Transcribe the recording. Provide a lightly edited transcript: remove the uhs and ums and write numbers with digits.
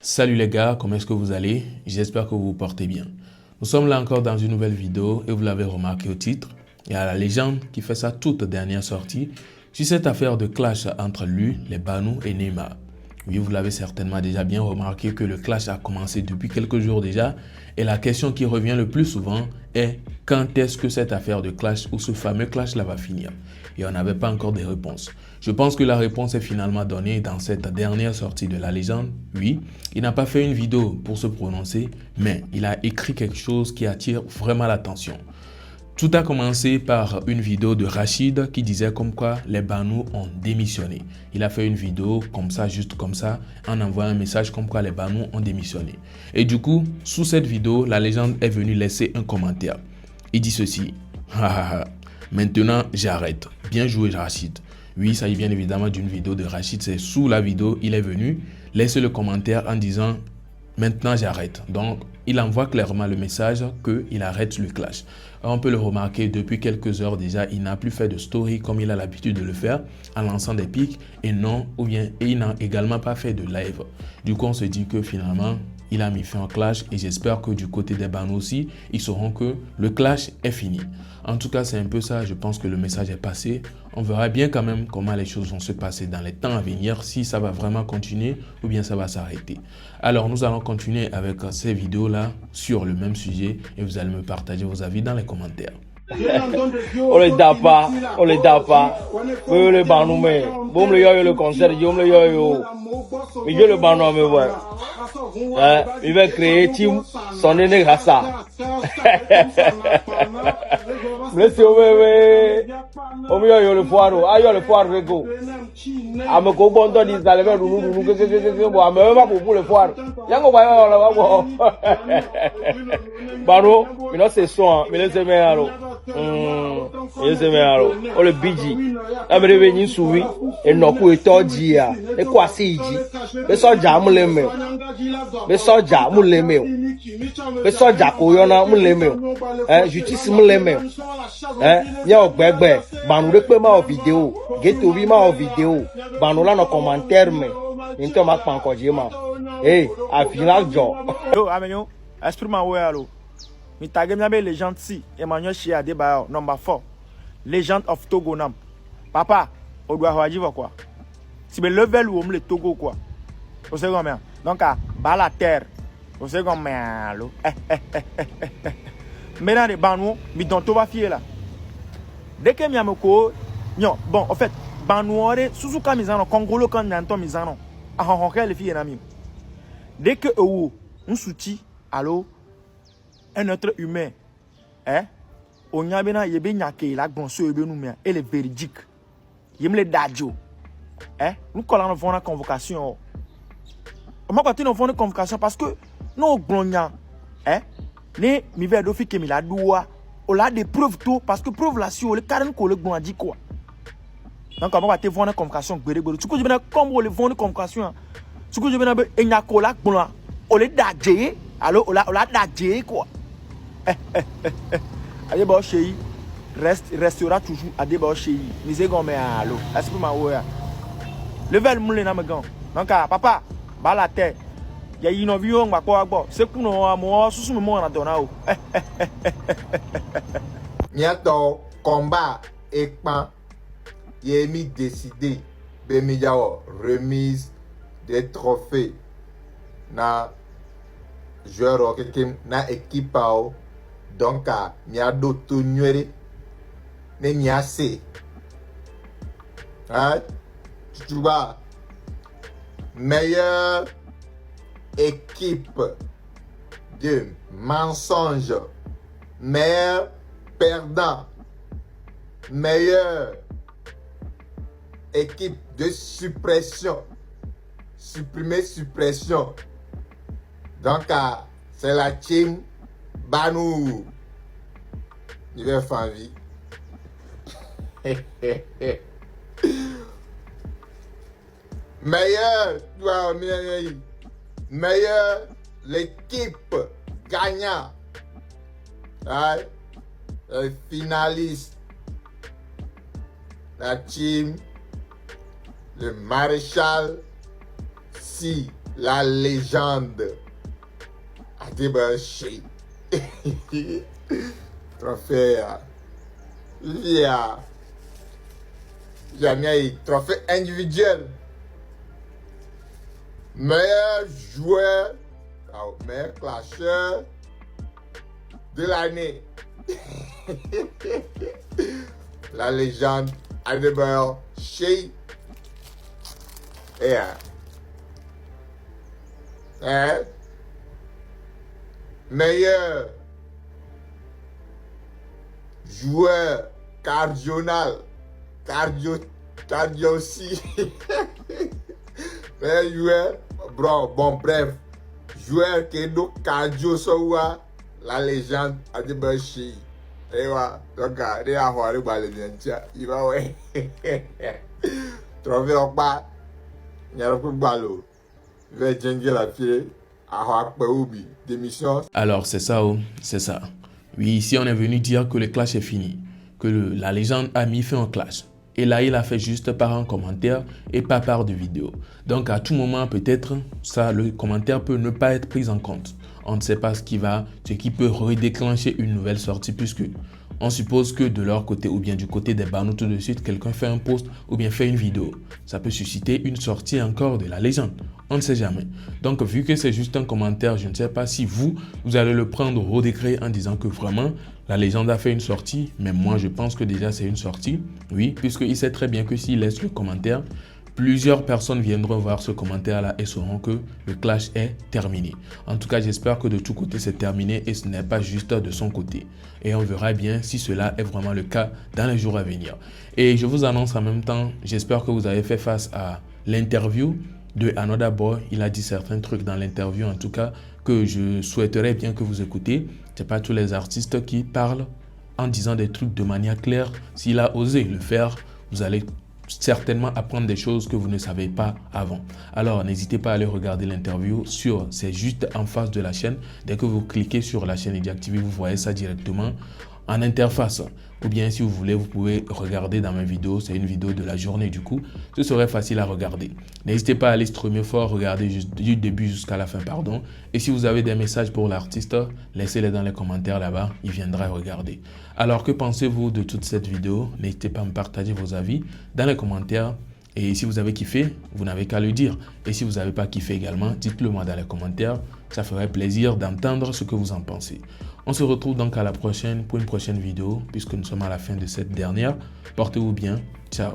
Salut les gars, comment est-ce que vous allez? J'espère que vous vous portez bien. Nous sommes là encore dans une nouvelle vidéo et vous l'avez remarqué au titre. Il y a la légende qui fait sa toute dernière sortie sur cette affaire de clash entre lui, les Banu et Neymar. Oui, vous l'avez certainement déjà bien remarqué que le clash a commencé depuis quelques jours déjà et la question qui revient le plus souvent est quand est-ce que cette affaire de clash ou ce fameux clash là va finir? Et on n'avait pas encore des réponses. Je pense que la réponse est finalement donnée dans cette dernière sortie de la légende. Oui, il n'a pas fait une vidéo pour se prononcer, mais il a écrit quelque chose qui attire vraiment l'attention. Tout a commencé par une vidéo de Rachid qui disait comme quoi les Banu ont démissionné. Il a fait une vidéo comme ça, juste comme ça, en envoyant un message comme quoi les Banu ont démissionné. Et du coup, sous cette vidéo, la légende est venue laisser un commentaire. Il dit ceci. Maintenant, j'arrête. Bien joué, Rachid. Oui, il s'agit bien évidemment d'une vidéo de Rachid. C'est sous la vidéo, il est venu laisser le commentaire en disant maintenant, j'arrête. Donc, il envoie clairement le message qu'il arrête le clash. On peut le remarquer depuis quelques heures déjà, il n'a plus fait de story comme il a l'habitude de le faire en lançant des pics et il n'a également pas fait de live. Du coup, on se dit que finalement, il a mis fin au clash et j'espère que du côté des Banu aussi, ils sauront que le clash est fini. En tout cas, c'est un peu ça. Je pense que le message est passé. On verra bien quand même comment les choses vont se passer dans les temps à venir, si ça va vraiment continuer ou bien ça va s'arrêter. Alors, nous allons continuer avec ces vidéos-là sur le même sujet et vous allez me partager vos avis dans les commentaires. On les dapa, on les dapa. Oui, le Banu, mais bon, le concert, mais je le Banu, mais ouais. Il va créer team son aîné Rassa. Monsieur, on me le foire, aïe le foire, rego. À me comprendre, ils allaient vers nous, à me va pour le foire. Yango va là, Banu, mais non, c'est son, mais c'est meilleur. O le biji amere be nyi suwi enoku etoji ya e kwasi iji be soja muleme be soja muleme be soja ko yona muleme justice muleme nya ogbegbe Banu de pe ma video geto bi ma video Banu la no commentaire me into ma pan ko je ma afina jo yo amenyo exprime we alo mi tagem na be legend si Emmanuel Shia Adebayo number 4 legend of Togo nam papa o doit wajiva quoi si be level ou le Togo quoi o se gomme donc à bas la terre o se gomme alo maintenant les Banu mi don to va fier là dès que mi ameko non bon en fait Banu ore suzuka mizano congolo kan nanto mizano a honke le fier na mi dès que on souti allo un être humain, on y a bien yebe nyake la gonso yebe nous mais elle est véridique. Yem le dadjo, nous collons une convocation. On m'a parti dans une convocation parce que nous glonia, ne mi veut d'office que mi la doua, on a des preuves tout parce que preuve là si on le carrément qu'on le glonia dit quoi. Donc on m'a parti voir une convocation gbere gbere. Tu connais bien comme on le voit une convocation. Tu connais bien ben nyako la glonia, on le dadje, alors on la dadje quoi. Adeba Chéi restera toujours Adeba Chéi. Misé gomme allo. Est-ce que ma ouya? Level moule na megan. Donc papa, ba la terre. Ya yino vion ma kwa gbo. Se kuno amo susu mo na dona o. Nyato combat ekpan yemi décidé bemi yawo remise des trophées na joueur na équipe donc mi a do to nyere ne mi a se tu vois meilleure équipe de mensonges, meilleur perdant, meilleure équipe de suppression, suppression. Donc c'est la team Banu. Il va faire vie. Meilleur l'équipe gagnant. Finaliste. La team. Le maréchal. Si. la légende Adebashi. Trophée. Jamais trophée individuel. Meilleur joueur, meilleur clasheur de l'année. La légende Adebashi. Meilleur joueur cardinal, cardio aussi. Meilleur joueur, bon bref, joueur qui est cardio soa, la légende Adebashi. Et voilà, donc il va avoir le bal il va ouais. Trophée au bas, il y a le ballon. Il va changer la fille. Alors c'est ça, c'est ça. Oui, ici on est venu dire que le clash est fini, que la légende a mis fin au clash. Et là, il a fait juste par un commentaire et pas par de vidéo. Donc à tout moment, peut-être, ça, le commentaire peut ne pas être pris en compte. On ne sait pas ce qui peut redéclencher une nouvelle sortie puisque on suppose que de leur côté ou bien du côté des Banous tout de suite, quelqu'un fait un post ou bien fait une vidéo. Ça peut susciter une sortie encore de la légende. On ne sait jamais. Donc vu que c'est juste un commentaire, je ne sais pas si vous allez le prendre au décret en disant que vraiment la légende a fait une sortie. Mais moi je pense que déjà c'est une sortie. Oui, puisqu'il sait très bien que s'il laisse le commentaire, plusieurs personnes viendront voir ce commentaire-là et sauront que le clash est terminé. En tout cas, j'espère que de tous côtés, c'est terminé et ce n'est pas juste de son côté. Et on verra bien si cela est vraiment le cas dans les jours à venir. Et je vous annonce en même temps, j'espère que vous avez fait face à l'interview de Another Boy. Il a dit certains trucs dans l'interview, en tout cas, que je souhaiterais bien que vous écoutez. Ce n'est pas tous les artistes qui parlent en disant des trucs de manière claire. S'il a osé le faire, vous allez certainement apprendre des choses que vous ne savez pas avant. Alors n'hésitez pas à aller regarder l'interview c'est juste en face de la chaîne. Dès que vous cliquez sur la chaîne et d'activer, vous voyez ça directement en interface. Ou bien si vous voulez, vous pouvez regarder dans mes vidéos. C'est une vidéo de la journée du coup. Ce serait facile à regarder. N'hésitez pas à aller streamer fort, regarder du début jusqu'à la fin, pardon. Et si vous avez des messages pour l'artiste, laissez-les dans les commentaires là-bas. Il viendra regarder. Alors que pensez-vous de toute cette vidéo? N'hésitez pas à me partager vos avis dans les commentaires. Et si vous avez kiffé, vous n'avez qu'à le dire. Et si vous n'avez pas kiffé également, dites-le moi dans les commentaires. Ça ferait plaisir d'entendre ce que vous en pensez. On se retrouve donc à la prochaine pour une prochaine vidéo puisque nous sommes à la fin de cette dernière. Portez-vous bien. Ciao.